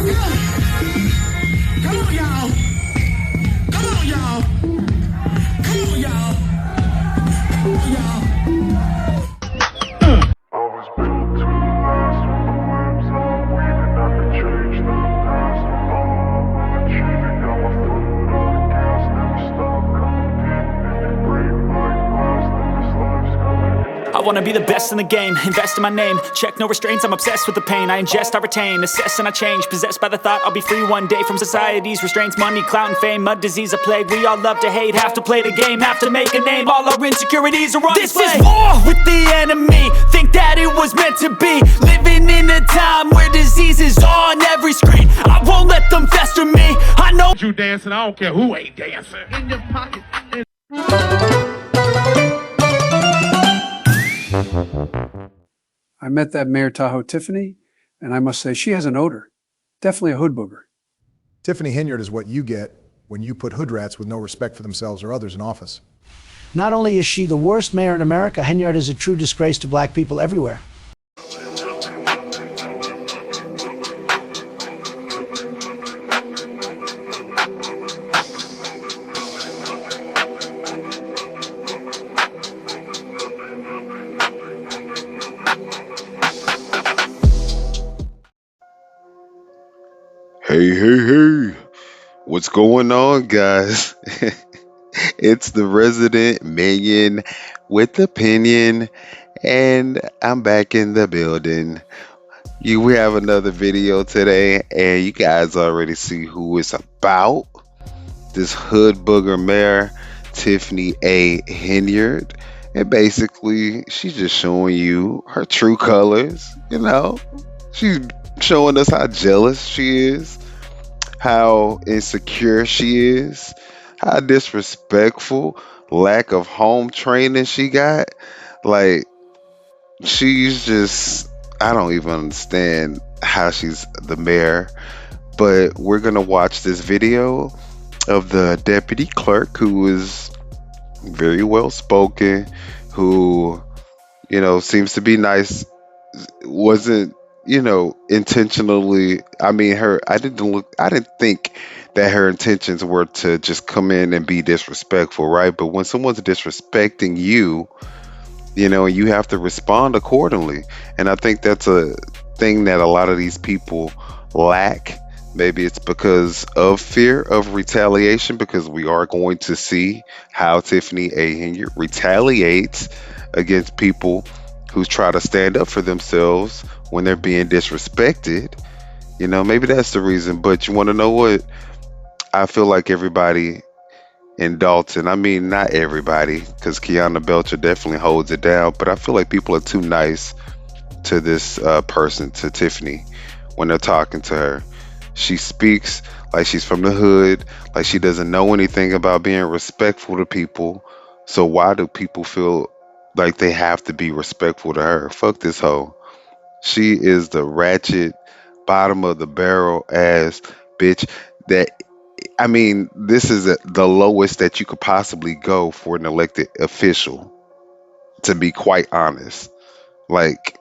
Come on, y'all. Come on, y'all. Come on, y'all. Come on, y'all. Always built to last with the webs I'm weaving. I could change the past with all I'm achieving. Got my foot on the gas, never stop competing. If you break my glass, then this life's gonna end. I wanna be the best in the game, invest in my name. Check no restraints, I'm obsessed with the pain. I ingest, I retain, assess and I change. Possessed by the thought I'll be free one day from society's restraints. Money, clout and fame, mud, disease, a plague. We all love to hate, have to play the game, have to make a name. All our insecurities are on display. This is war with the enemy, think that it was meant to be. Living in a time where disease is on every screen. I won't let them fester me, I know you dancing, I don't care who ain't dancing. In your pocket. I met that Mayor Tahoe, Tiffany, and I must say she has an odor. Definitely a hoodbooger. Tiffany Henyard is what you get when you put hood rats with no respect for themselves or others in office. Not only is she the worst mayor in America, Henyard is a true disgrace to black people everywhere. Hey, what's going on, guys? It's the resident minion with opinion, and I'm back in the building. We have another video today, and you guys already see who it's about. This hood booger mayor, Tiffany Henyard. And basically, she's just showing you her true colors, you know? She's showing us how jealous she is, how insecure she is, how disrespectful, lack of home training she got. Like, she's just, I don't even understand how she's the mayor. But we're going to watch this video of the deputy clerk, who is very well spoken, who, you know, seems to be nice, wasn't, you know, intentionally. I mean, I didn't think that her intentions were to just come in and be disrespectful, right? But when someone's disrespecting you, you know, you have to respond accordingly. And I think that's a thing that a lot of these people lack. Maybe it's because of fear of retaliation, because we are going to see how Tiffany Henyard retaliates against people who try to stand up for themselves when they're being disrespected. You know, maybe that's the reason. But you want to know what? I feel like everybody in Dalton, I mean, not everybody, because Kiana Belcher definitely holds it down, but I feel like people are too nice to this person, to Tiffany, when they're talking to her. She speaks like she's from the hood, like she doesn't know anything about being respectful to people. So why do people feel like they have to be respectful to her? Fuck this hoe. She is the ratchet, bottom of the barrel ass bitch that, I mean, this is the lowest that you could possibly go for an elected official, to be quite honest. Like,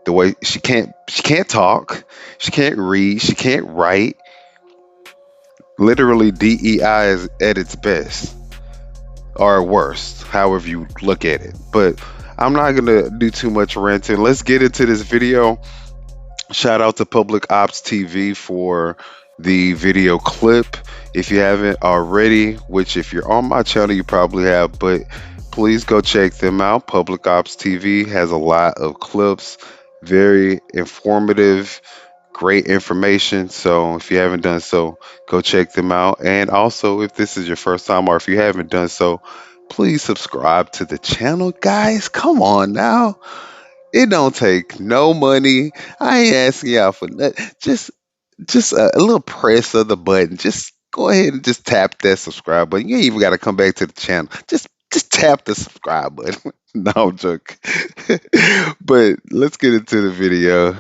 the way she can't talk, she can't read, she can't write. Literally, DEI is at its best, or worst, however you look at it. But I'm not gonna do too much ranting. Let's get into this video. Shout out to Public Ops TV for the video clip. If you haven't already, which if you're on my channel, you probably have, but please go check them out. Public Ops TV has a lot of clips, very informative, great information. So if you haven't done so, go check them out. And also, if this is your first time, or if you haven't done so, please subscribe to the channel, guys. Come on now. It don't take no money. I ain't asking y'all for nothing. Just a little press of the button. Just go ahead and just tap that subscribe button. You ain't even got to come back to the channel. Just tap the subscribe button. No, I'm joking. But let's get into the video.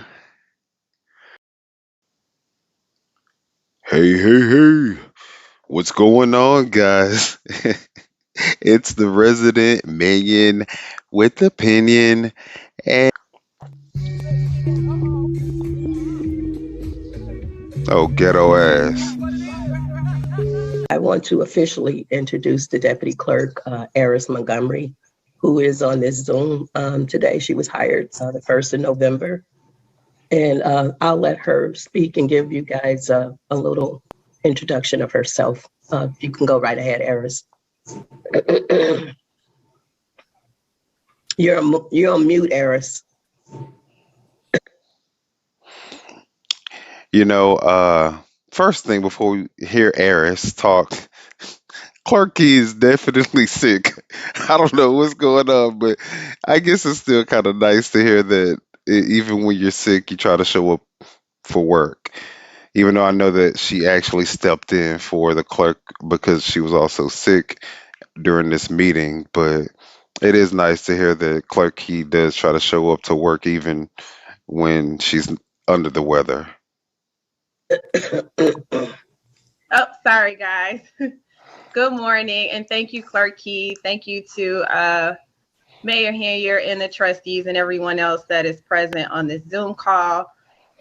Hey, what's going on, guys? It's the resident minion with opinion, and Oh, ghetto ass. I want to officially introduce the Deputy Clerk, Eris Montgomery, who is on this Zoom today. She was hired the 1st of November. And I'll let her speak and give you guys a little introduction of herself. You can go right ahead, Eris. You're on mute, Eris. You know, first thing before we hear Eris talk, Clerk is definitely sick. I don't know what's going on, but I guess it's still kind of nice to hear that even when you're sick, you try to show up for work. Even though I know that she actually stepped in for the clerk because she was also sick during this meeting, but it is nice to hear that Clerk Key does try to show up to work even when she's under the weather. Oh, sorry, guys. Good morning, and thank you, Clerk Key. Thank you to Mayor Henyard and the trustees and everyone else that is present on this Zoom call.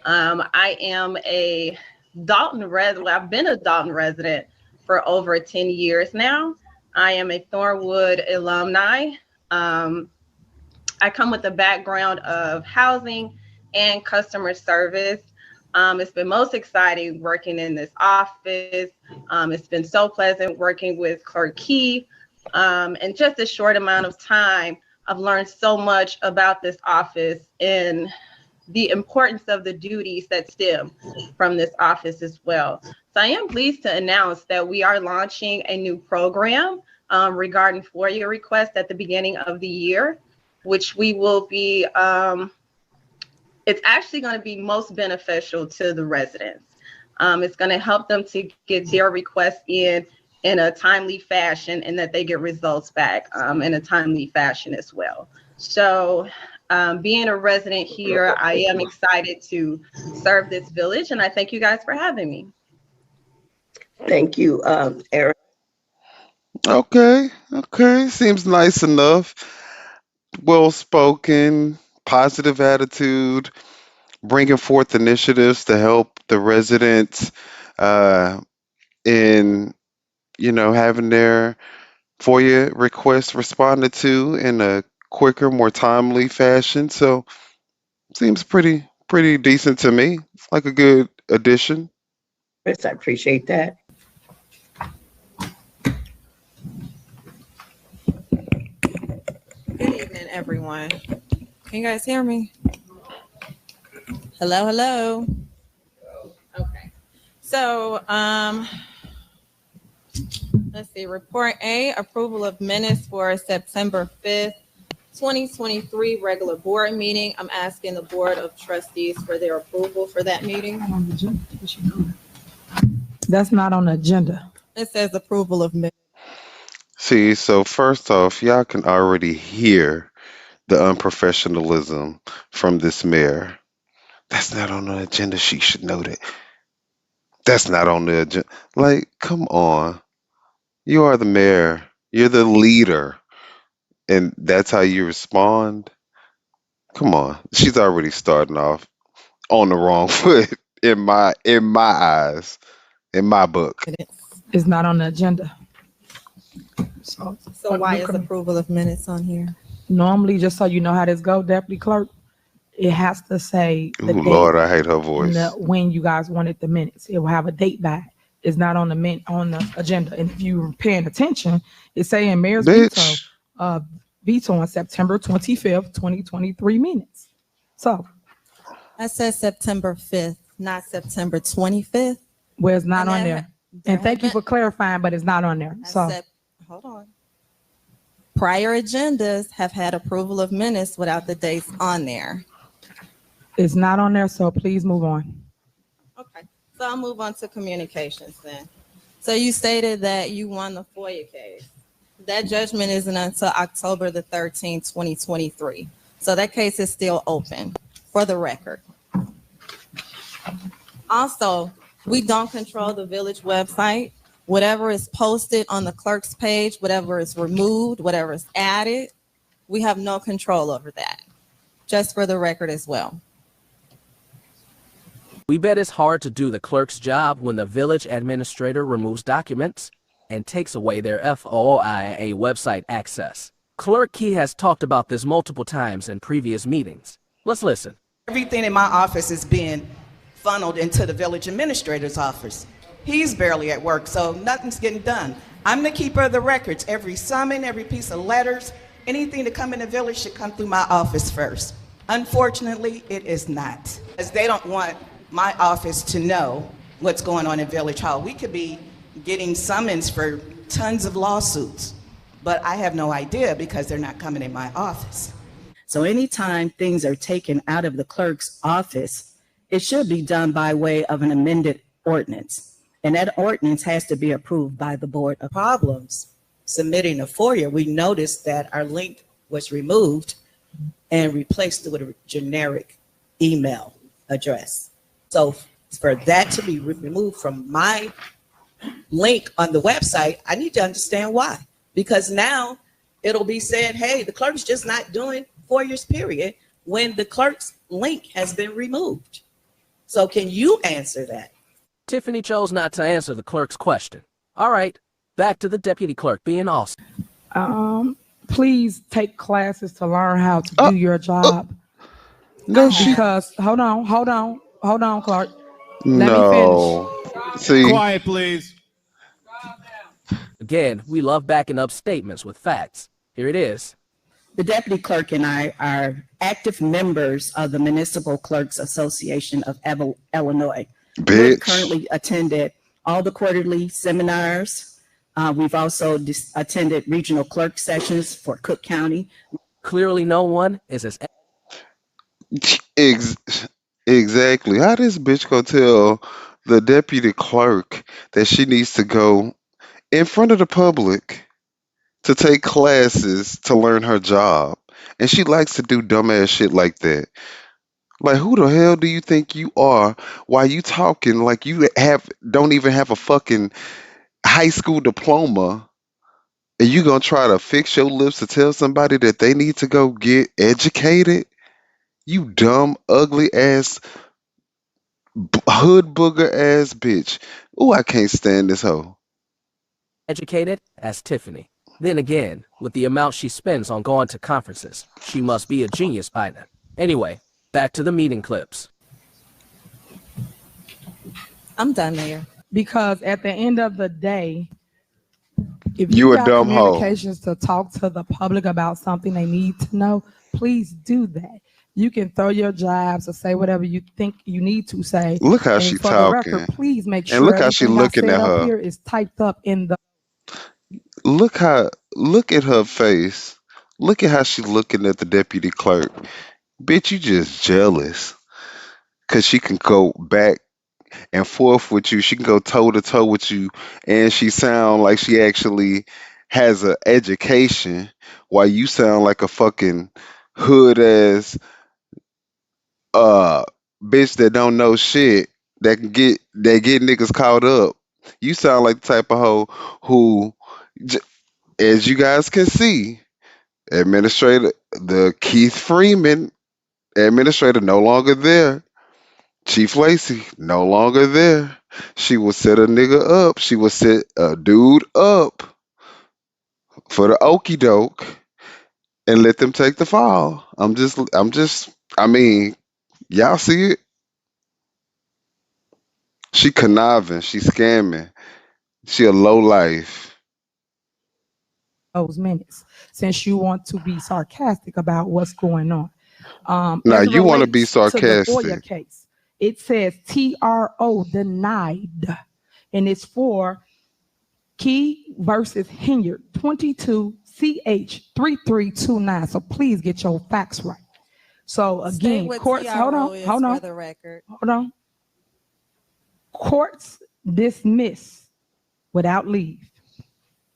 I am a Dalton resident. I've been a Dalton resident for over 10 years now. I am a Thornwood alumni. I come with a background of housing and customer service. It's been most exciting working in this office. It's been so pleasant working with Clerk Key. In just a short amount of time, I've learned so much about this office and the importance of the duties that stem from this office as well. So I am pleased to announce that we are launching a new program regarding FOIA requests at the beginning of the year, which we will be, it's actually going to be most beneficial to the residents. It's going to help them to get their requests in a timely fashion and that they get results back in a timely fashion as well. So being a resident here, I am excited to serve this village, and I thank you guys for having me. Thank you, Eris. Okay, seems nice enough. Well spoken, positive attitude, bringing forth initiatives to help the residents in, having their FOIA requests responded to in a quicker, more timely fashion. So seems pretty decent to me. It's like a good addition. I appreciate that. Good evening, everyone. Can you guys hear me? Hello. Okay. So, let's see. Report A, approval of minutes for September 5th, 2023 regular board meeting. I'm asking the Board of Trustees for their approval for that meeting. That's not on the agenda. It says approval of minutes. See, so first off, y'all can already hear the unprofessionalism from this mayor. That's not on the agenda. She should know that. That's not on the agenda. Like, come on. You are the mayor. You're the leader. And that's how you respond? Come on. She's already starting off on the wrong foot in my eyes, in my book. It's not on the agenda. So why is approval of minutes on here? Normally, just so you know how this go, Deputy Clerk, it has to say the Ooh, date Lord, I hate her voice. when you guys wanted the minutes. It will have a date back. It's not on the agenda. And if you're paying attention, it's saying Mayor's veto on September 25th, 2023 minutes. So I said September 5th, not September 25th. Well, it's not on there. And thank you for clarifying, but it's not on there. Hold on. Prior agendas have had approval of minutes without the dates on there. It's not on there, so please move on. Okay, so I'll move on to communications then. So you stated that you won the FOIA case. That judgment isn't until October the 13th, 2023. So that case is still open for the record. Also, we don't control the village website. Whatever is posted on the clerk's page, whatever is removed, whatever is added, we have no control over that. Just for the record as well. We bet it's hard to do the clerk's job when the village administrator removes documents and takes away their FOIA website access. Clerk Key has talked about this multiple times in previous meetings. Let's listen. Everything in my office is being funneled into the village administrator's office. He's barely at work, so nothing's getting done. I'm the keeper of the records. Every summon, every piece of letters, anything to come in the village should come through my office first. Unfortunately, it is not, as they don't want my office to know what's going on in Village Hall. We could be getting summons for tons of lawsuits, but I have no idea because they're not coming in my office. So anytime things are taken out of the clerk's office, it should be done by way of an amended ordinance. And that ordinance has to be approved by the board of problems. Submitting a FOIA, we noticed that our link was removed and replaced with a generic email address. So for that to be removed from my link on the website, I need to understand why. Because now it'll be said, hey, the clerk's just not doing FOIAs, period, when the clerk's link has been removed. So can you answer that? Tiffany chose not to answer the clerk's question. All right, back to the deputy clerk being awesome. Please take classes to learn how to do your job. No, because hold on, Clark. Let no. me finish. See, Quiet, please. Again, we love backing up statements with facts. Here it is. The deputy clerk and I are active members of the Municipal Clerks Association of Illinois. We've currently attended all the quarterly seminars. We've also attended regional clerk sessions for Cook County. Clearly no one is as... Exactly. How this bitch gonna tell the deputy clerk that she needs to go in front of the public to take classes to learn her job? And she likes to do dumbass shit like that. Like, who the hell do you think you are while you talking like you don't even have a fucking high school diploma, and you gonna try to fix your lips to tell somebody that they need to go get educated? You dumb, ugly ass, hood booger ass bitch. Ooh, I can't stand this hoe. Educated as Tiffany. Then again, with the amount she spends on going to conferences, she must be a genius by then. Anyway, back to the meeting clips. I'm done, Mayor. Because at the end of the day, if You you a got dumb hoe. communications to talk to the public about something they need to know, please do that. You can throw your jabs or say whatever you think you need to say. Look how And she for the talking. record, please make sure And look how she everything I looking said at up her. here is typed up in the... Look at her face. Look at how she looking at the deputy clerk. Bitch, you just jealous. Cause she can go back and forth with you. She can go toe to toe with you, and she sound like she actually has an education, while you sound like a fucking hood ass bitch that don't know shit, that get niggas caught up. You sound like the type of hoe who, as you guys can see, the Keith Freeman administrator no longer there. Chief Lacey no longer there. She will set a nigga up. She will set a dude up for the okie doke and let them take the fall. I mean, y'all see it? She conniving. She scamming. She a low life. those minutes, since you want to be sarcastic about what's going on. Now As it you want to be relates to the FOIA sarcastic. case, it says TRO denied, and it's for Key versus Henyard 22 CH 3329. So please get your facts right. So State again, what courts, TRO hold on, is hold for on, the record. hold on. Courts dismiss without leave.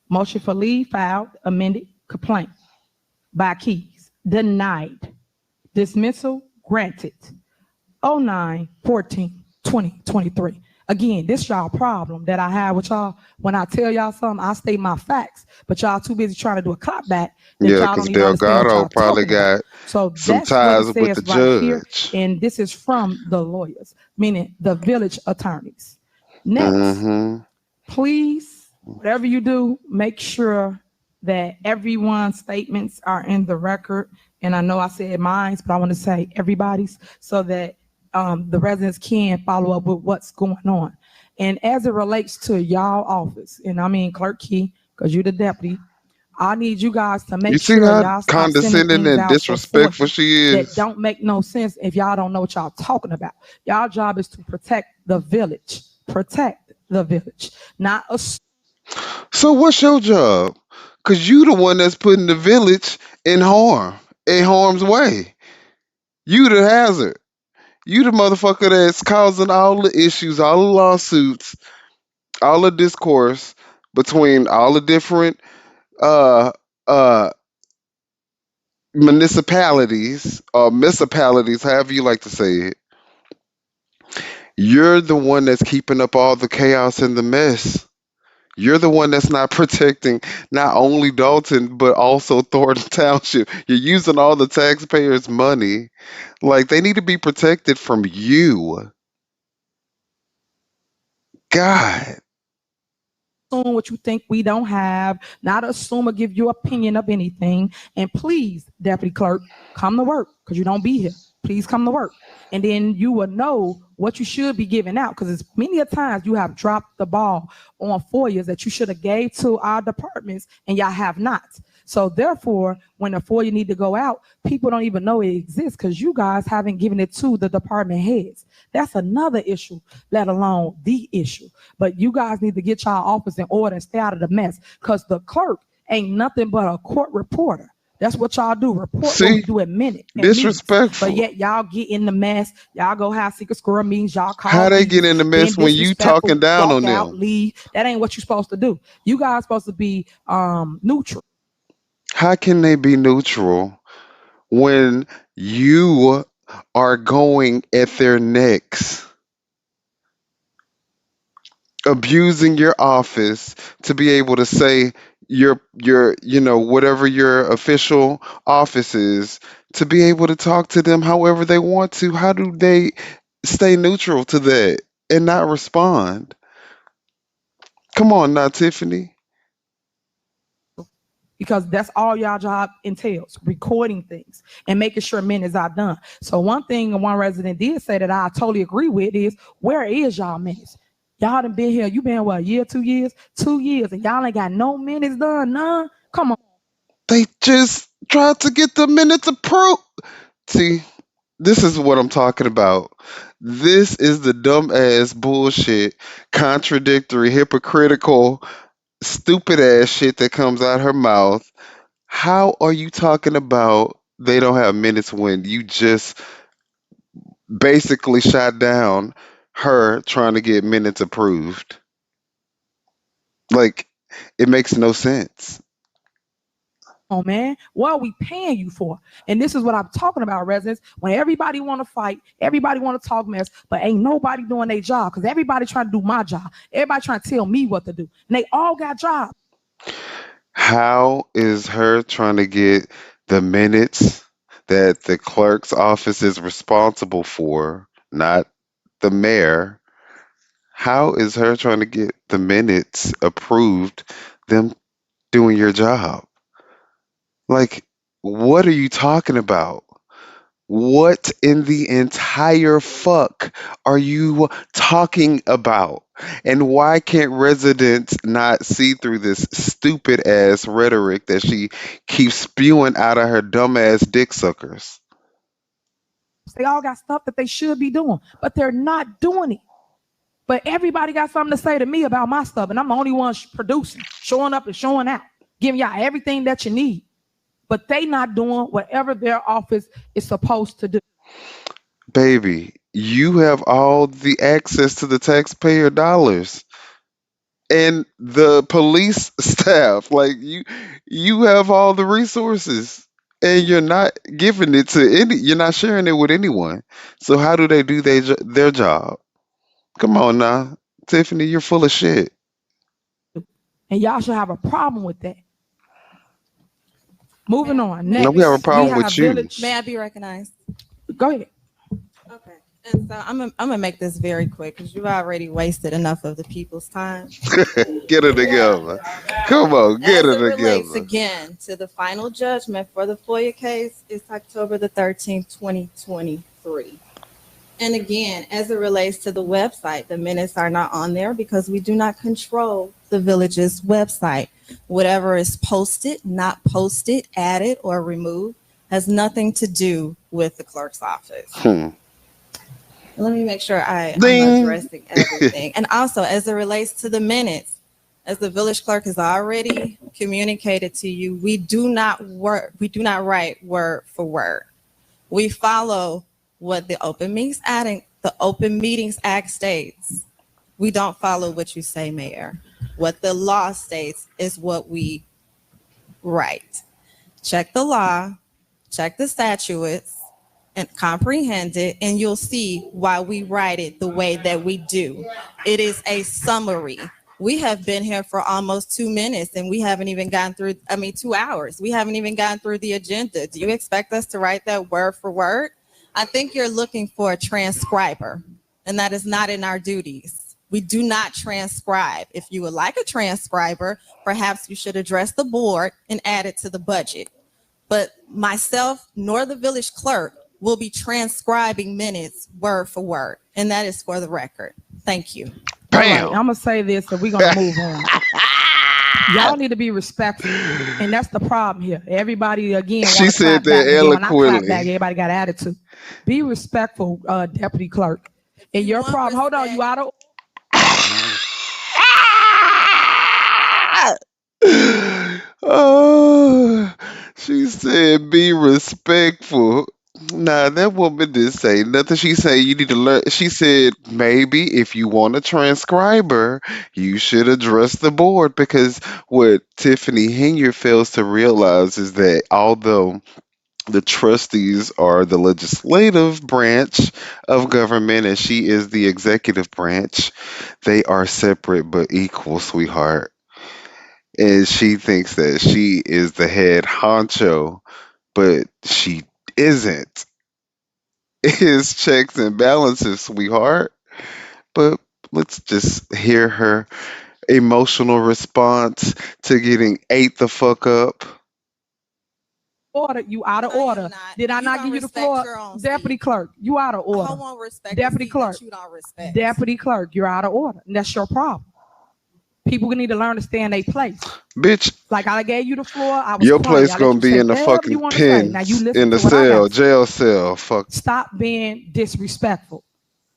Motion for leave filed, amended complaint by Keys, denied. Dismissal granted. 09-14-2023. Again, this y'all problem that I have with y'all. When I tell y'all something, I state my facts, but y'all too busy trying to do a clap back that Yeah, y'all because don't even understand what Delgado y'all probably talking about. got So some that's what it ties with the says right here. judge. And this is from the lawyers, meaning the village attorneys. Next, Mm-hmm. please, whatever you do, make sure that everyone's statements are in the record. And I know I said mine's, but I want to say everybody's so that the residents can follow up with what's going on. And as it relates to y'all office, and I mean Clerk Key, because you're the deputy, I need you guys to You make see sure how y'all stop sending condescending things and out for FOIA disrespectful she that is? don't make no sense if y'all don't know what y'all talking about. Y'all job is to protect the village. Protect the village, not a. So what's your job? Because you the one that's putting the village in harm's way. You the hazard. You the motherfucker that's causing all the issues, all the lawsuits, all the discourse between all the different uh uh municipalities or municipalities, however you like to say it. You're the one that's keeping up all the chaos and the mess. You're the one that's not protecting not only Dalton but also Thornton Township. You're using all the taxpayers' money. Like they need to be protected from you. God. Assume what you think we don't have, not assume or give your opinion of anything. And please, Deputy Clerk, come to work because you don't be here. Please come to work. And then you will know what you should be giving out because it's many a times you have dropped the ball on FOIAs that you should have gave to our departments and y'all have not. So therefore, when a FOIA need to go out, people don't even know it exists because you guys haven't given it to the department heads. That's another issue, let alone the issue. But you guys need to get y'all office in order and stay out of the mess because the clerk ain't nothing but a court reporter. That's what y'all do. Report what we See? do at minute and meetings. But Disrespectful. yet y'all get in the mess. Y'all go have secret squirrel meetings. Y'all call How they get meetings, in the being mess when you disrespectful, talking down walk on out, them? leave. That ain't what you're supposed to do. You guys supposed to be neutral. How can they be neutral when you are going at their necks, abusing your office to be able to say your whatever your official office is, to be able to talk to them however they want to? How do they stay neutral to that and not respond? Come on now, Tiffany. Because that's all y'all job entails, recording things and making sure minutes are done. So one thing one resident did say that I totally agree with is, where is y'all minutes? Y'all done been here, you been what, a year, 2 years? 2 years, and y'all ain't got no minutes done, none? Come on. They just tried to get the minutes approved. See, this is what I'm talking about. This is the dumbass bullshit, contradictory, hypocritical, stupid ass shit that comes out her mouth. How are you talking about they don't have minutes when you just basically shot down her trying to get minutes approved? Like, it makes no sense. Oh man, what are we paying you for? And this is what I'm talking about, residents. When everybody want to fight, everybody want to talk mess, but ain't nobody doing their job because everybody trying to do my job. Everybody trying to tell me what to do, and they all got jobs. How is her trying to get the minutes that the clerk's office is responsible for, not the mayor? How is her trying to get the minutes approved, them doing your job? Like, what are you talking about? What in the entire fuck are you talking about? And why can't residents not see through this stupid ass rhetoric that she keeps spewing out of her dumbass dick suckers? They all got stuff that they should be doing, but they're not doing it. But everybody got something to say to me about my stuff, and I'm the only one producing, showing up and showing out, giving y'all everything that you need. But they not doing whatever their office is supposed to do. Baby, you have all the access to the taxpayer dollars and the police staff. Like you have all the resources and you're not giving it to you're not sharing it with anyone. So how do they do their job? Come on now. Tiffany, you're full of shit. And y'all should have a problem with that. Moving on. No, we have a Next, we problem have with you. village. May I be recognized? Go ahead. Okay. And so I'm gonna make this very quick because you've already wasted enough of the people's time. Get it together. Come on, get As it it relates together. again to the final judgment for the FOIA case, it's October the 13th, 2023. And again, as it relates to the website, the minutes are not on there because we do not control the village's website. Whatever is posted, not posted, added, or removed has nothing to do with the clerk's office. Let me make sure I'm addressing everything. And also, as it relates to the minutes, as the village clerk has already communicated to you, we do not write word for word. We follow what the Open Meetings Act states. We don't follow what you say, Mayor. What the law states is what we write. Check the law, check the statutes, and comprehend it, and you'll see why we write it the way that we do. It is a summary. We have been here for almost 2 minutes and we haven't even gotten through, 2 hours. We haven't even gotten through the agenda. Do you expect us to write that word for word? I think you're looking for a transcriber, and that is not in our duties. We do not transcribe. If you would like a transcriber, perhaps you should address the board and add it to the budget. But myself nor the village clerk will be transcribing minutes word for word, and that is for the record. Thank you. All right, I'm gonna say this, and we're gonna move on. Y'all need to be respectful, and that's the problem here. Everybody again. She said that eloquently. Everybody got attitude. Be respectful, Deputy Clerk. And your problem. Hold on, you out of. Oh, she said, "Be respectful." Nah, that woman didn't say nothing. She said you need to learn. She said maybe if you want a transcriber, you should address the board, because what Tiffany Henyard fails to realize is that although the trustees are the legislative branch of government and she is the executive branch, they are separate but equal, sweetheart. And she thinks that she is the head honcho, but she isn't. It's checks and balances, sweetheart. But let's just hear her emotional response to getting ate the fuck up. Order, you out of order. Did I not give you the floor? Deputy Clerk, you out of order. Deputy Clerk, Deputy Clerk, you're out of order. And that's your problem. People need to learn to stay in their place. Bitch. Like I gave you the floor. I was your quiet. place gonna be in the fucking pen, now you listen in the to what I cell, got. jail cell. Fuck. Stop being disrespectful.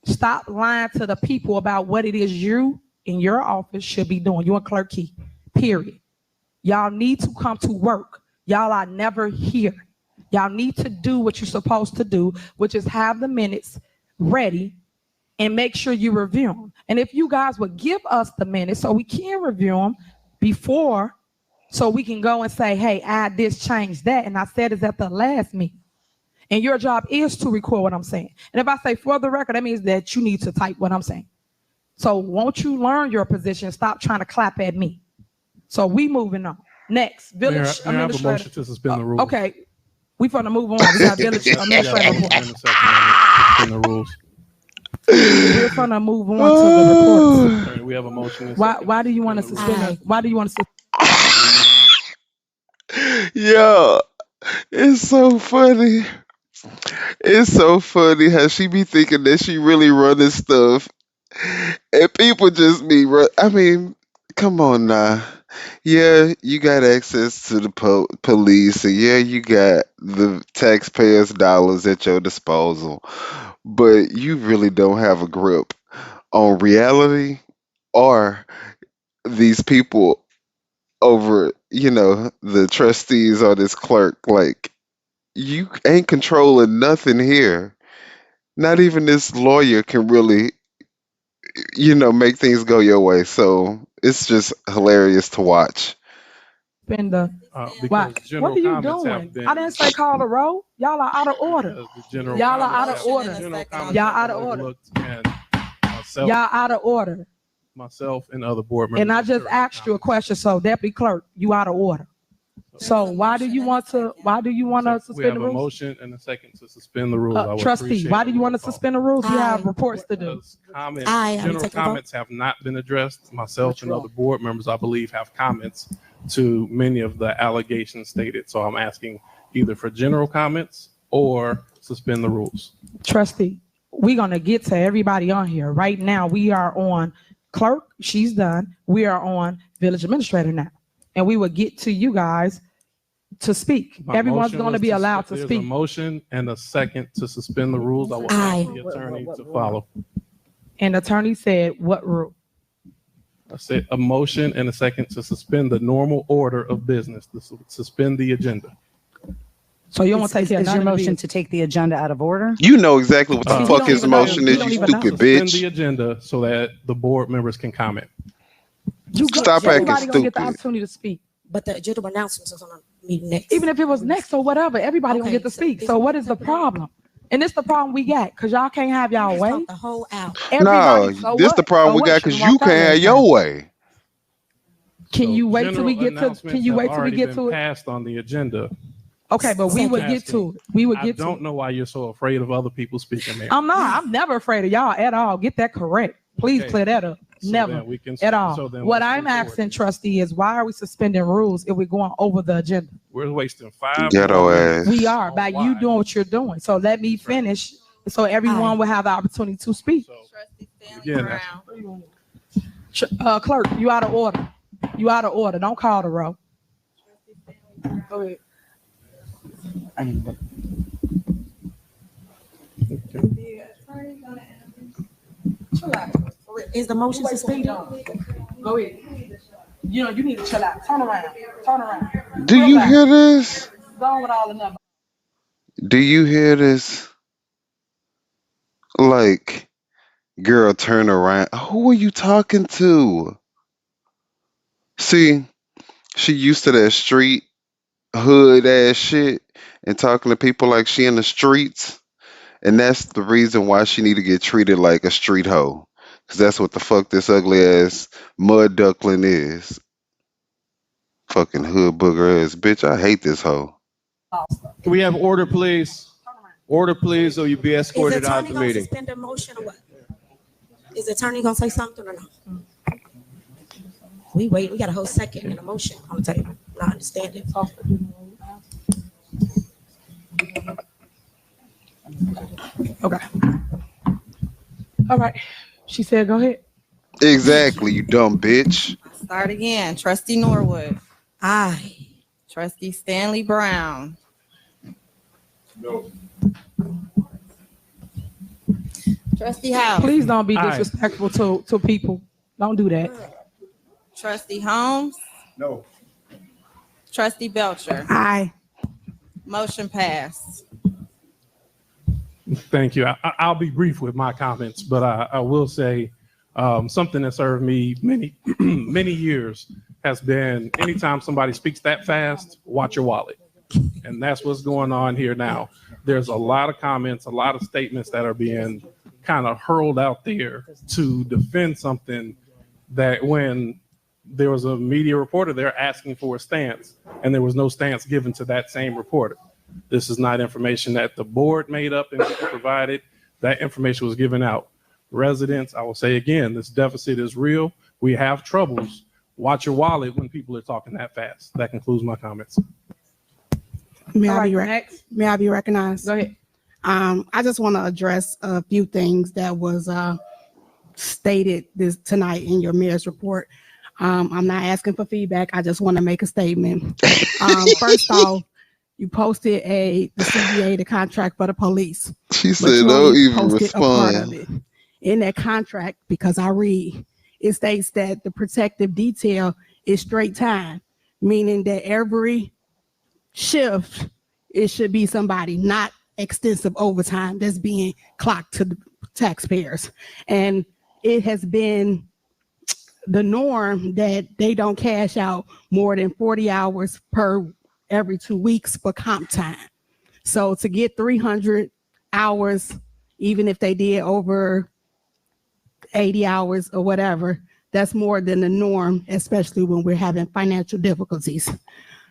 Stop lying to the people about what it is you in your office should be doing. You and Clerk Key, period. Y'all need to come to work. Y'all are never here. Y'all need to do what you're supposed to do, which is have the minutes ready and make sure you review them. And if you guys would give us the minutes so we can review them before, so we can go and say, hey, add this, change that. And I said it's at the last meeting. And your job is to record what I'm saying. And if I say for the record, that means that you need to type what I'm saying. So won't you learn your position? Stop trying to clap at me. So we moving on. Next, village Mayor, I have a motion to suspend the rules. Okay, we finna move on. We got village administrator report. Suspend the rules. We're finna move on to the reports. All right, we have a motion. Why do you want to suspend? Why do you want to suspend? Yeah, it's so funny. It's so funny how she be thinking that she really running stuff, and people just be I mean, come on now. Yeah, you got access to the police, and yeah, you got the taxpayers' dollars at your disposal, but you really don't have a grip on reality or these people over, the trustees or this clerk. Like, you ain't controlling nothing here. Not even this lawyer can really, make things go your way. So it's just hilarious to watch. What are you doing? I didn't say call the roll. Y'all are out of order. Y'all are out of order. Y'all out of order. myself, Y'all out of order. myself and other board members. And I just asked you a question. So Deputy Clerk, you out of order. So why do you want to We suspend have the a rules? motion and a second to suspend the rules. I would Trustee, appreciate why do it. you want to suspend the rules? We have Aye. reports to do. Comments, Aye, I'm general taking a vote. comments have not been addressed. Myself and other board members, I believe, have comments to many of the allegations stated. So I'm asking either for general comments or suspend the rules. Trustee, we're gonna get to everybody on here. Right now, we are on Clerk, she's done. We are on Village Administrator now. And we will get to you guys to speak. My Everyone's motion going to was be allowed to there's speak. a motion and a second to suspend the rules. I will Aye. ask the attorney to follow. And attorney said, what rule? I said a motion and a second to suspend the normal order of business, to suspend the agenda. So you don't want to take care of Is none your of the motion business. to take the agenda out of order? You know exactly what the He fuck don't his even know. motion He is, don't you even know. stupid Suspend bitch. the agenda so that the board members can comment. Stop acting Everybody gonna get the stupid. opportunity to speak. But the agenda announcements is on the meeting next. Even if it was next or whatever, everybody gonna Okay, get to so speak. it's- So what is the problem? And it's the problem we got, because y'all can't have y'all Just way. talk the whole hour. No, So this what? the problem So we what? got She because walked you out can't have last your night. way. Can you wait till General we get to? Can announcements you have wait till we already get been to it? passed on the agenda. Okay, but we would get to it. We would I get to don't it. know why you're so afraid of other people speaking there. I'm not. I'm never afraid of y'all at all. Get that correct. Please Okay. clear that up. So Never then we can- at all. so then What let's I'm move forward. asking, trustee, is why are we suspending rules if we're going over the agenda? We're wasting 5 Ghetto more ass. minutes. We are by you doing what you're doing. So let me finish, so everyone will have the opportunity to speak. Again, that's- Clerk, you out of order. You out of order. Don't call the roll. Go ahead. Is the motion suspended? Go ahead. You know, you need to chill out. Turn around. Turn around. Do you hear this? Go on with all the numbers. Do you hear this? Like, girl, turn around. Who are you talking to? See, she used to that street hood ass shit and talking to people like she in the streets. And that's the reason why she need to get treated like a street hoe. Cause that's what the fuck this ugly ass mud duckling is. Fucking hood booger ass bitch. I hate this hoe. Can we have order, please? Order, please, or you'll be escorted Is the out attorney the gonna meeting. suspend the motion or what? Is the attorney gonna say something or no? We wait, we got a whole second and a motion on the table. Not understand it. Okay. All right. She said, go ahead. Exactly, you dumb bitch. Start again. Trustee Norwood. Aye. Trustee Stanley Brown. No. Trustee House. Please don't be Aye. disrespectful to people. Don't do that. Trustee Holmes. No. Trustee Belcher. Aye. Motion passed. Thank you. I'll be brief with my comments, but I will say something that served me many, many years has been anytime somebody speaks that fast, watch your wallet. And that's what's going on here now. There's a lot of comments, a lot of statements that are being kind of hurled out there to defend something that when there was a media reporter there asking for a stance, and there was no stance given to that same reporter. This is not information that the board made up and provided. That information was given out. Residents, I will say again, this deficit is real. We have troubles. Watch your wallet when people are talking that fast. That concludes my comments. May All I be right, may I be recognized? Go ahead. I just want to address a few things that was stated this tonight in your mayor's report. I'm not asking for feedback. I just want to make a statement. First off, you posted the CBA, the contract for the police. She but said, you don't only even posted a part of respond. it. In that contract, because I read, it states that the protective detail is straight time, meaning that every shift, it should be somebody, not extensive overtime that's being clocked to the taxpayers. And it has been the norm that they don't cash out more than 40 hours per every 2 weeks for comp time. So to get 300 hours, even if they did over 80 hours or whatever. That's more than the norm, especially when we're having financial difficulties.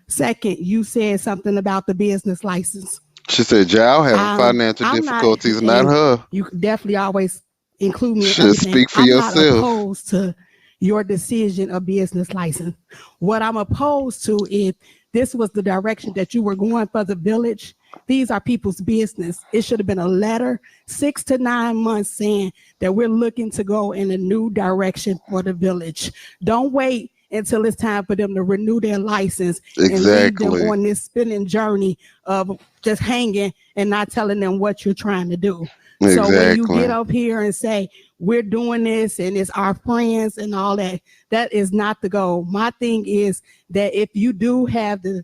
Second, you said something about the business license. She said y'all having financial I'm difficulties, not and her. you could definitely always include me in Should everything. speak for I'm yourself. not opposed to your decision of business license. What I'm opposed to is this was the direction that you were going for the village. These are people's business. It should have been a letter 6 to 9 months saying that we're looking to go in a new direction for the village. Don't wait until it's time for them to renew their license and leave them on this spinning journey of just hanging and not telling them what you're trying to do. So when you get up here and say, we're doing this and it's our friends and all that, that is not the goal. My thing is that if you do have the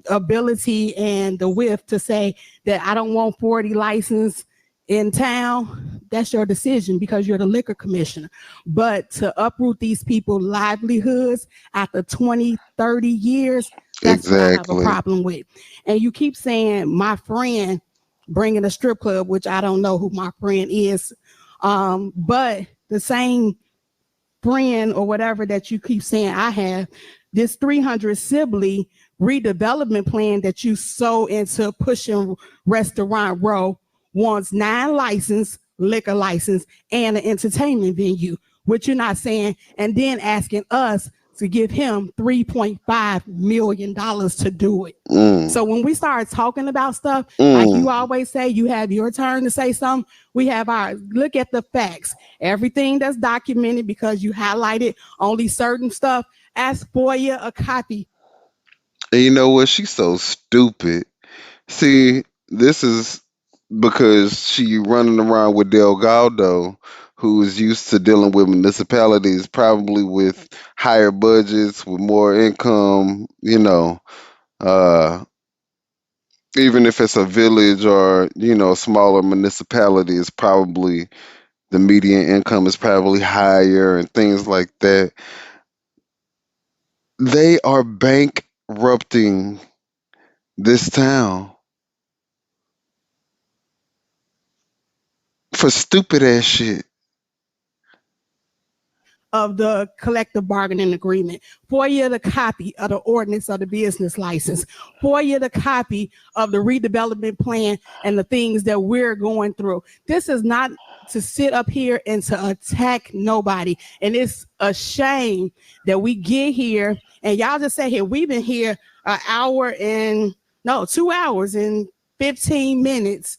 ability and the width to say that I don't want 40 license in town, that's your decision because you're the liquor commissioner. But to uproot these people's livelihoods after 20, 30 years, that's what I have a problem with. And you keep saying my friend bringing a strip club, which I don't know who my friend is. But the same friend or whatever that you keep saying I have, this 300 Sibley redevelopment plan that you so into pushing Restaurant Row wants 9 liquor license and an entertainment venue, which you're not saying, and then asking us to give him $3.5 million to do it. So when we start talking about stuff, like you always say, you have your turn to say something, we have ours. Look at the facts. Everything that's documented because you highlighted only certain stuff, ask FOIA a copy. And you know what? She's so stupid. See, this is because she running around with Delgado, who is used to dealing with municipalities, probably with higher budgets, with more income, even if it's a village or, smaller municipality, it's probably the median income is probably higher and things like that. They are bankrupting this town for stupid ass shit. Of the collective bargaining agreement, FOIA the copy of the ordinance of the business license, FOIA the copy of the redevelopment plan and the things that we're going through. This is not to sit up here and to attack nobody. And it's a shame that we get here and y'all just say here, we've been here 2 hours and 15 minutes.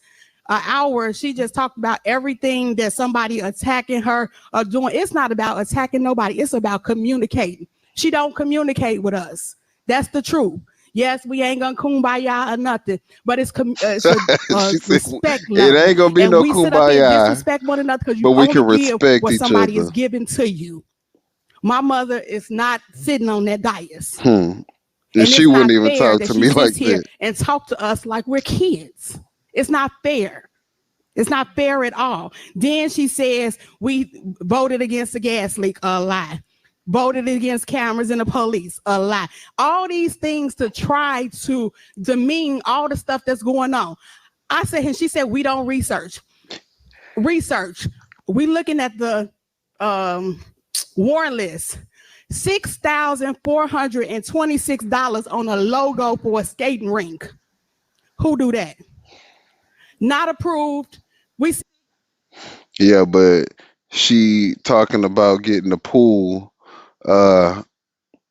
An hour, she just talked about everything that somebody attacking her or doing. It's not about attacking nobody. It's about communicating. She don't communicate with us. That's the truth. Yes, we ain't gonna kumbaya or nothing, but it's respect level. It ain't gonna be and no we sit up here and disrespect one another because you but we only can give respect what each somebody other. is giving to you. My mother is not sitting on that dais. And And she it's wouldn't not even fair talk that to she me sits like here that. and talk to us like we're kids. It's not fair. It's not fair at all. Then she says we voted against the gas leak, a lie. Voted against cameras and the police, a lie. All these things to try to demean all the stuff that's going on. I said, and she said, we don't research. Research. We looking at the warrant list. $6,426 on a logo for a skating rink. Who do that? Not approved. Yeah, but she talking about getting the pool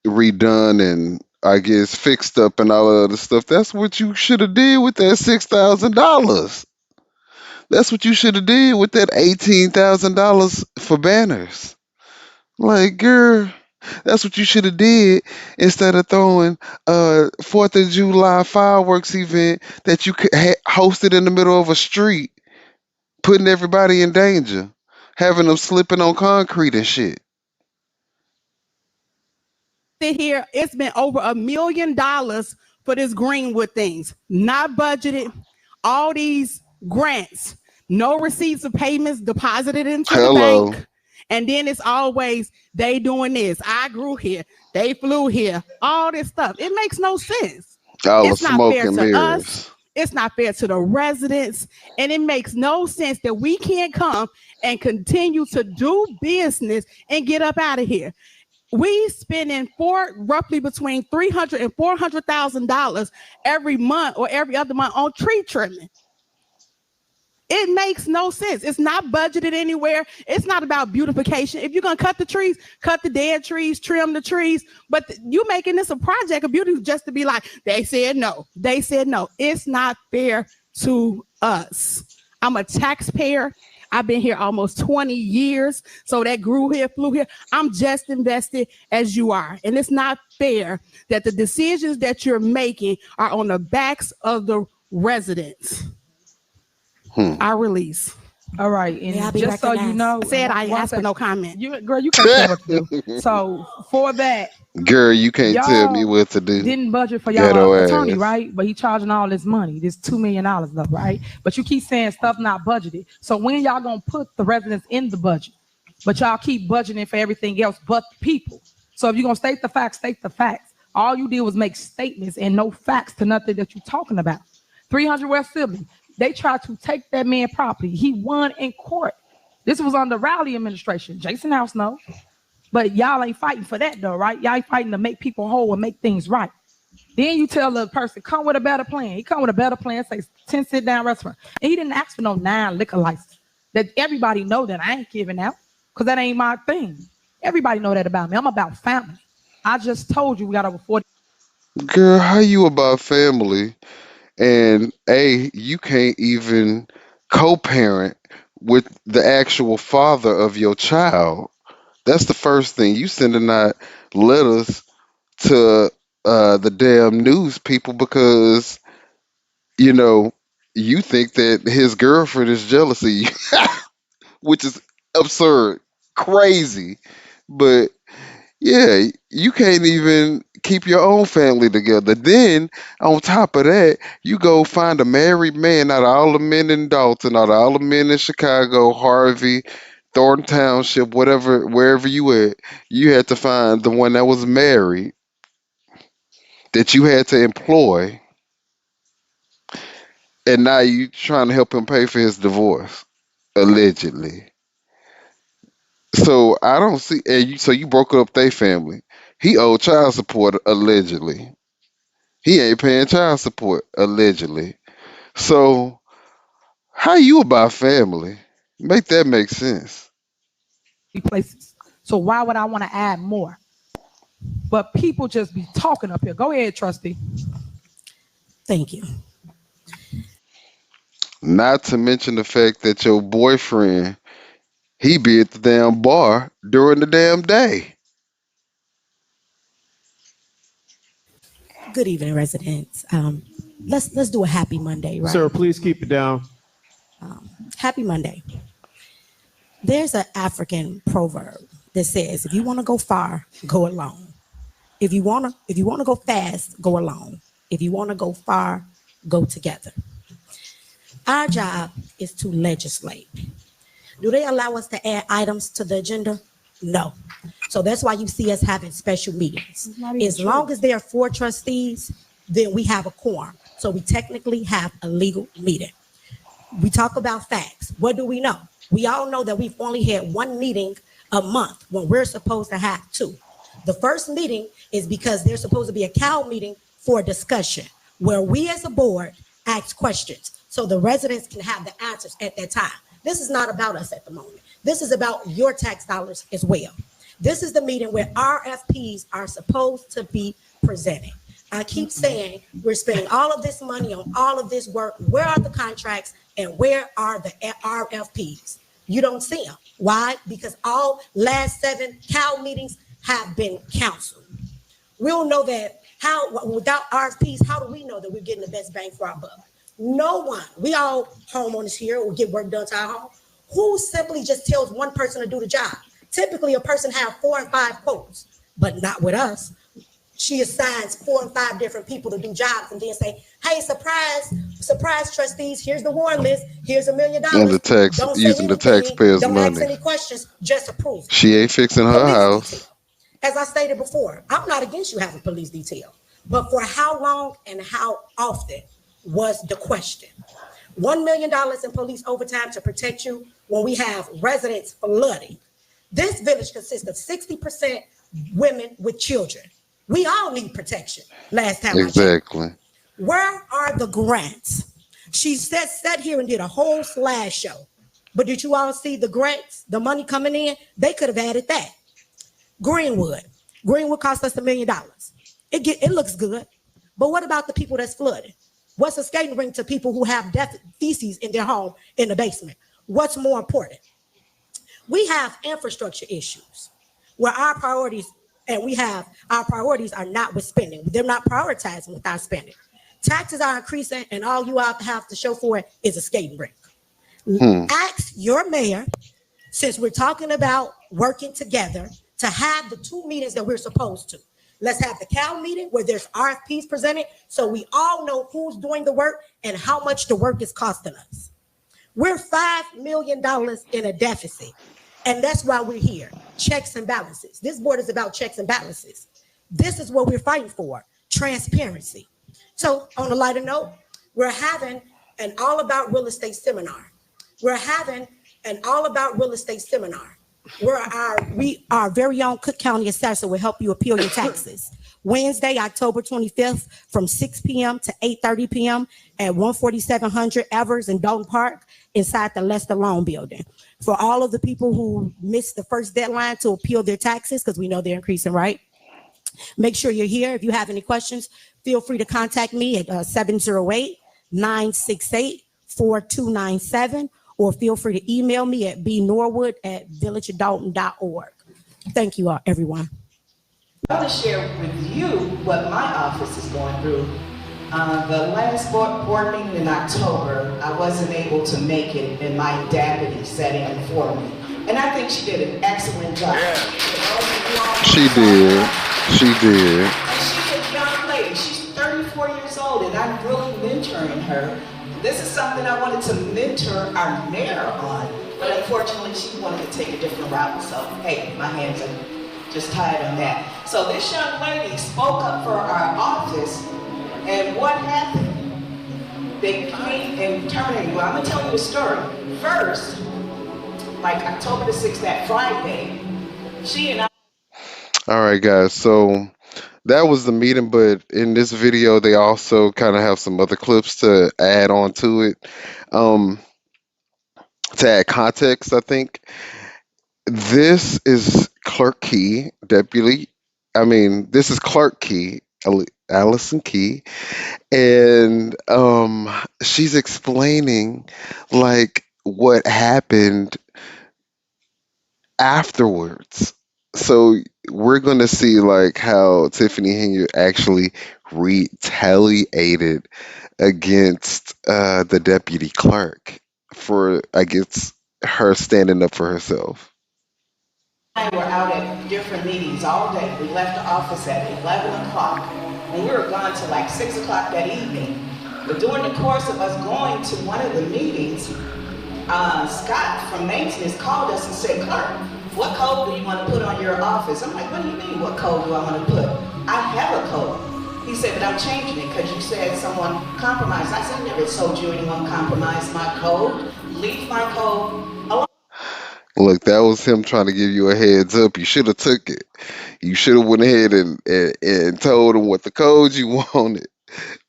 redone and I guess fixed up and all that other stuff. That's what you should have did with that $6,000. That's what you should have did with that $18,000 for banners. Like, girl, that's what you should have did instead of throwing 4th of July fireworks event that you could hosted in the middle of a street, putting everybody in danger, having them slipping on concrete and shit. Sit here, it's been over $1 million for this Greenwood things, not budgeted. All these grants, no receipts of payments deposited into the bank. And then it's always they doing this. I grew here, they flew here, all this stuff. It makes no sense. All It's the not smoke fair and to mirrors. us. It's not fair to the residents. And it makes no sense that we can't come and continue to do business and get up out of here. We spending roughly between $300,000 and $400,000 every month or every other month on tree trimming. It makes no sense. It's not budgeted anywhere. It's not about beautification. If you're going to cut the trees, cut the dead trees, trim the trees. But you making this a project of beauty just to be like, they said no. They said no. It's not fair to us. I'm a taxpayer. I've been here almost 20 years. So that grew here, flew here. I'm just invested as you are. And it's not fair that the decisions that you're making are on the backs of the residents. I release. All right, and just so you know, I said I asked for no comment. Girl, you can't tell what to do. So for that, Girl, you can't tell me y'all what to do. didn't budget for Ghetto y'all attorney, ass. right? But he charging all this money, this $2 million though, right? But you keep saying stuff not budgeted. So when y'all gonna put the residents in the budget? But y'all keep budgeting for everything else but the people. So if you're gonna state the facts, state the facts. All you did was make statements and no facts to nothing that you're talking about. 300 West Sibley. They tried to take that man property. He won in court. This was under Rowley administration. Jason House knows. But y'all ain't fighting for that though, right? Y'all ain't fighting to make people whole and make things right. Then you tell the person, come with a better plan. He come with a better plan, say 10 sit-down restaurant. And he didn't ask for no 9 liquor license. That everybody know that I ain't giving out because that ain't my thing. Everybody know that about me. I'm about family. I just told you we got over 40. Girl, how you about family? And you can't even co-parent with the actual father of your child. That's the first thing. You sending out letters to the damn news people because you think that his girlfriend is jealous of you, which is absurd, crazy. But yeah, you can't even keep your own family together. Then on top of that, you go find a married man out of all the men in Dalton, out of all the men in Chicago, Harvey, Thornton Township, whatever, wherever you at, you had to find the one that was married that you had to employ, and now you trying to help him pay for his divorce, allegedly. So I don't see, so you broke up their family. He owed child support allegedly. He ain't paying child support allegedly. So how you about family? Make that make sense. Places. So why would I want to add more? But people just be talking up here. Go ahead, Trustee. Thank you. Not to mention the fact that your boyfriend, he be at the damn bar during the damn day. Good evening, residents. Let's do a happy Monday, right? Sir, please keep it down. Happy Monday. There's an African proverb that says, if you want to go far, go alone. If you want to go fast, go alone. If you want to go far, go together. Our job is to legislate. Do they allow us to add items to the agenda? No. So that's why you see us having special meetings. As long as there are 4 trustees, then we have a quorum. So we technically have a legal meeting. We talk about facts. What do we know? We all know that we've only had 1 meeting a month when we're supposed to have 2. The first meeting is because there's supposed to be a cow meeting for discussion where we as a board ask questions so the residents can have the answers at that time. This is not about us at the moment. This is about your tax dollars as well. This is the meeting where RFPs are supposed to be presented. I keep saying we're spending all of this money on all of this work. Where are the contracts and where are the RFPs? You don't see them. Why? Because all last 7 cow meetings have been canceled. We don't know that without RFPs, how do we know that we're getting the best bang for our buck? No one. We all homeowners here will get work done to our home. Who simply just tells one person to do the job? Typically, a person have 4 and 5 quotes, but not with us. She assigns 4 and 5 different people to do jobs and then say, hey, surprise trustees, here's the warrant list, here's $1 million. And the tax, using the taxpayers' don't money. ask any questions, just approve. She ain't fixing her house. Detail. As I stated before, I'm not against you having police detail, but for how long and how often? was the question. $1 million in police overtime to protect you when we have residents flooding. This village consists of 60% women with children. We all need protection. Last time I checked. Exactly. Where are the grants? She sat here and did a whole slideshow. But did you all see the grants, the money coming in? They could have added that. Greenwood cost us $1 million. It looks good. But what about the people that's flooded? What's a skating rink to people who have feces in their home in the basement? What's more important? We have infrastructure issues where our priorities are not with spending. They're not prioritizing with our spending. Taxes are increasing, and all you have to show for it is a skating rink. Ask your mayor, since we're talking about working together, to have the 2 meetings that we're supposed to. Let's have the CAL meeting where there's RFPs presented so we all know who's doing the work and how much the work is costing us. We're $5 million in a deficit, and that's why we're here. Checks and balances. This board is about checks and balances. This is what we're fighting for, transparency. So on a lighter note, we're having an all about real estate seminar. Where our very own Cook County assessor will help you appeal your taxes. Wednesday, October 25th from 6 p.m. to 8:30 p.m. at 14700 Evers in Dalton Park inside the Lester Loan Building. For all of the people who missed the first deadline to appeal their taxes, because we know they're increasing, right? Make sure you're here. If you have any questions, feel free to contact me at 708-968-4297, or feel free to email me at bnorwood@villageofdalton.org. Thank you all, everyone. I want to share with you what my office is going through. The last board meeting in October, I wasn't able to make it, and my deputy sat in for me. And I think she did an excellent job. She did. And she's a young lady. She's 34 years old, and I'm really mentoring her. This is something I wanted to mentor our mayor on, but unfortunately she wanted to take a different route. So, hey, my hands are just tied on that. So this young lady spoke up for our office, and what happened? They came and terminated. Well, I'm gonna tell you the story. First, like October the 6th, that Friday, she and I. All right, guys. So that was the meeting, but in this video, they also kind of have some other clips to add on to it. To add context, I think this is Clerk Key, this is Clerk Key, Allison Key, and she's explaining like what happened afterwards. So we're gonna see like how Tiffany Henyard actually retaliated against the deputy clerk for, I guess, her standing up for herself. We were out at different meetings all day. We left the office at 11 o'clock, and we were gone till like 6 o'clock that evening. But during the course of us going to one of the meetings, Scott from maintenance called us and said, "Clerk, what code do you want to put on your office?" I'm like, "What do you mean, what code do I want to put? I have a code." He said, "But I'm changing it because you said someone compromised." I said, "I never told you anyone compromised my code. Leave my code alone." Look, that was him trying to give you a heads up. You should have took it. You should have went ahead and told him what the code you wanted.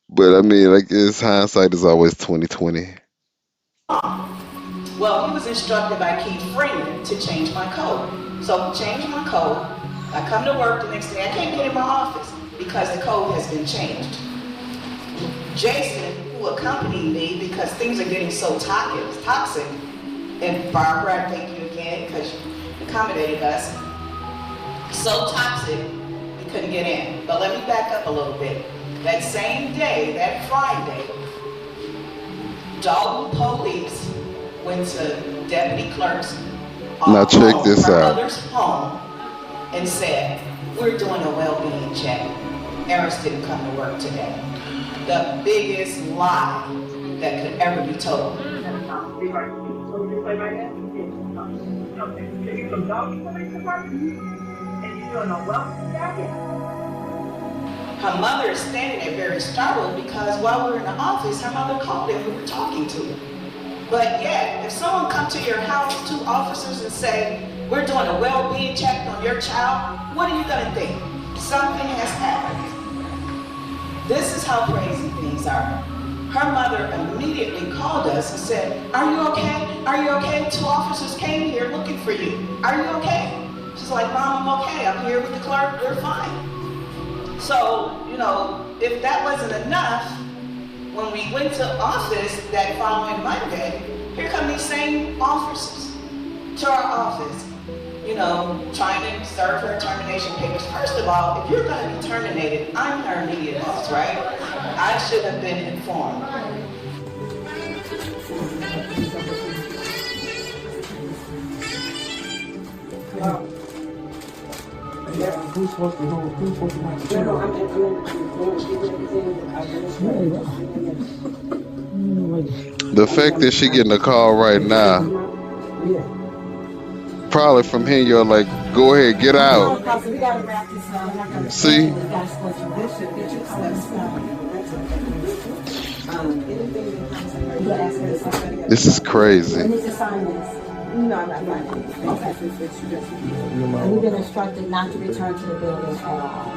But I mean, I guess hindsight is always 20/20. Well, he was instructed by Keith Freeman to change my code. So change my code. I come to work the next day. I can't get in my office because the code has been changed. Jason, who accompanied me because things are getting so toxic, and Barbara, I thank you again because you accommodated us. So toxic, we couldn't get in. But let me back up a little bit. That same day, that Friday, Dalton Police went to Deputy Clerk's Now check this her out. mother's home and said, "We're doing a well-being check. Eris didn't come to work today." The biggest lie that could ever be told. Her mother is standing there very startled because while we were in the office, her mother called and we were talking to her. But yet, if someone come to your house, 2 officers, and say, we're doing a well-being check on your child, what are you gonna think? Something has happened. This is how crazy things are. Her mother immediately called us and said, are you okay? Are you okay? 2 officers came here looking for you. Are you okay? She's like, Mom, I'm okay. I'm here with the clerk. We're fine. So, you know, if that wasn't enough, when we went to office that following Monday, here come these same officers to our office, you know, trying to serve her termination papers. First of all, if you're going to be terminated, I'm her immediate boss, right? I should have been informed. Who's supposed to hold? Who's supposed to watch the The fact that she getting a call right now, probably from here, you're like, go ahead, get out. See? This is crazy. No, I'm not finding anything. Okay. And we've been instructed not to return to the building at all.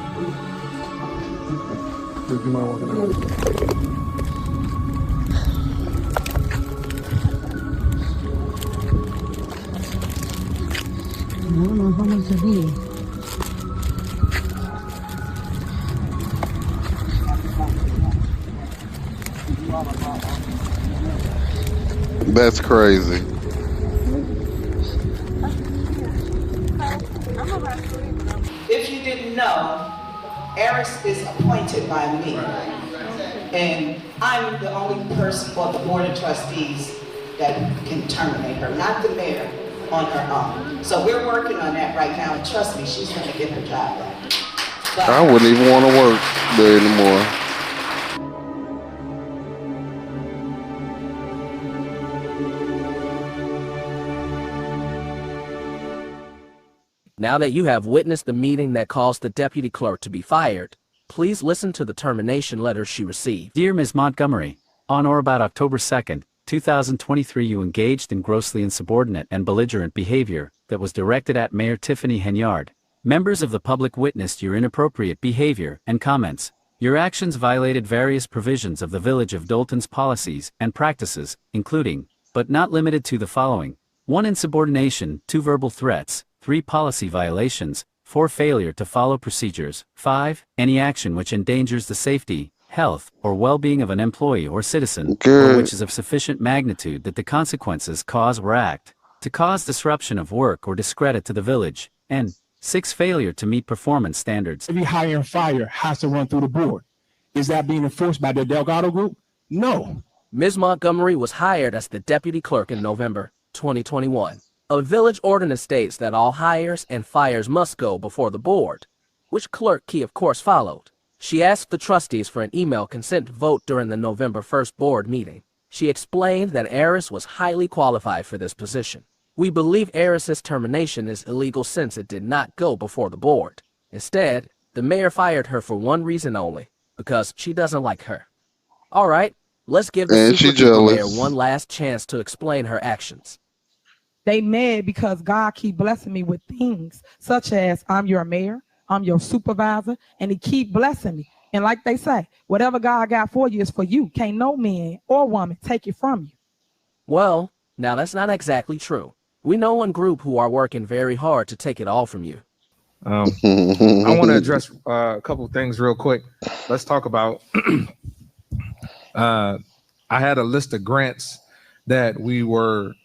I don't know how much it is. That's crazy. If you didn't know, Eris is appointed by me. And I'm the only person on the Board of Trustees that can terminate her, not the mayor on her own. So we're working on that right now, and trust me, she's gonna get her job back. But I wouldn't even want to work there anymore. Now that you have witnessed the meeting that caused the deputy clerk to be fired, please listen to the termination letter she received. Dear Ms. Montgomery, on or about October 2nd, 2023 you engaged in grossly insubordinate and belligerent behavior that was directed at Mayor Tiffany Henyard. Members of the public witnessed your inappropriate behavior and comments. Your actions violated various provisions of the Village of Dolton's policies and practices, including, but not limited to the following: 1. Insubordination, 2. Verbal threats, 3. Policy violations, 4. Failure to follow procedures, 5. Any action which endangers the safety, health, or well-being of an employee or citizen, or which is of sufficient magnitude that the consequences cause or act to cause disruption of work or discredit to the village, and 6. Failure to meet performance standards. Every hire and fire has to run through the board. Is that being enforced by the Delgado Group? No. Ms. Montgomery was hired as the deputy clerk in November 2021. A village ordinance states that all hires and fires must go before the board, which Clerk Key of course followed. She asked the trustees for an email consent vote during the November 1st board meeting. She explained that Eris was highly qualified for this position. We believe Eris's termination is illegal since it did not go before the board. Instead, the mayor fired her for one reason only, because she doesn't like her. All right, let's give the super mayor one last chance to explain her actions. They mad because God keep blessing me with things such as I'm your mayor, I'm your supervisor, and he keep blessing me. And like they say, whatever God got for you is for you. Can't no man or woman take it from you. Well, now that's not exactly true. We know one group who are working very hard to take it all from you. I want to address a couple things real quick. Let's talk about, I had a list of grants that we were,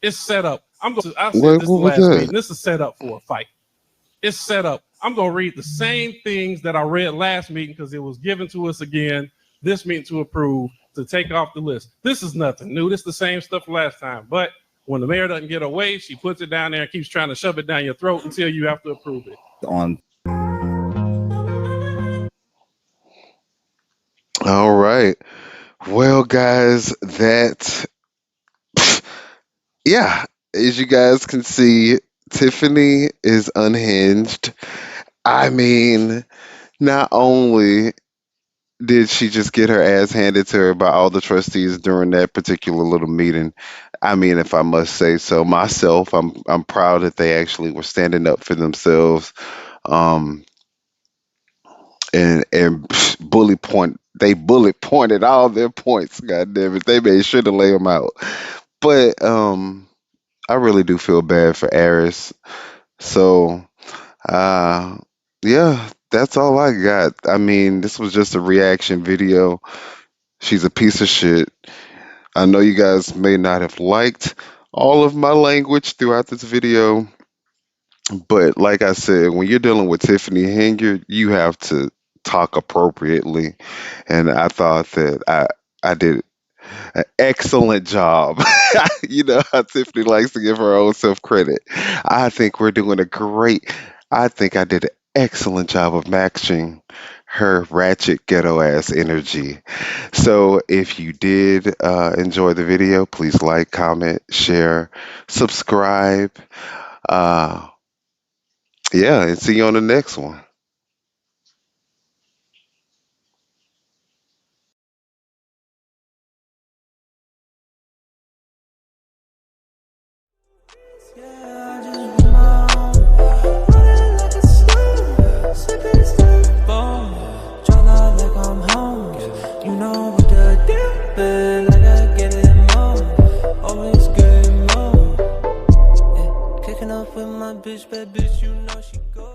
It's set up. I said this last meeting. This is set up for a fight. It's set up. I'm going to read the same things that I read last meeting because it was given to us again, this meeting to approve, to take off the list. This is nothing new. This is the same stuff last time. But when the mayor doesn't get away, she puts it down there and keeps trying to shove it down your throat until you have to approve it. All right. Well, guys, yeah, as you guys can see, Tiffany is unhinged. I mean, Not only did she just get her ass handed to her by all the trustees during that particular little meeting, I mean, if I must say so myself, I'm proud that they actually were standing up for themselves. Um, and bullet pointed all their points. God damn it, they made sure to lay them out. But I really do feel bad for Aris. So uh, yeah, that's all I got. I mean, this was just a reaction video. She's a piece of shit. I know you guys may not have liked all of my language throughout this video, but like I said, when you're dealing with Tiffany Henyard, you have to talk appropriately. And I thought that I did an excellent job. You know how Tiffany likes to give her own self credit. I think we're doing a great, I think I did an excellent job of matching her ratchet ghetto ass energy. So if you did enjoy the video, please like, comment, share, subscribe. Uh, yeah, and see you on the next one. You know what the deal is, like I get it more, always getting more. Yeah, kicking up with my bitch, bad bitch, you know she go.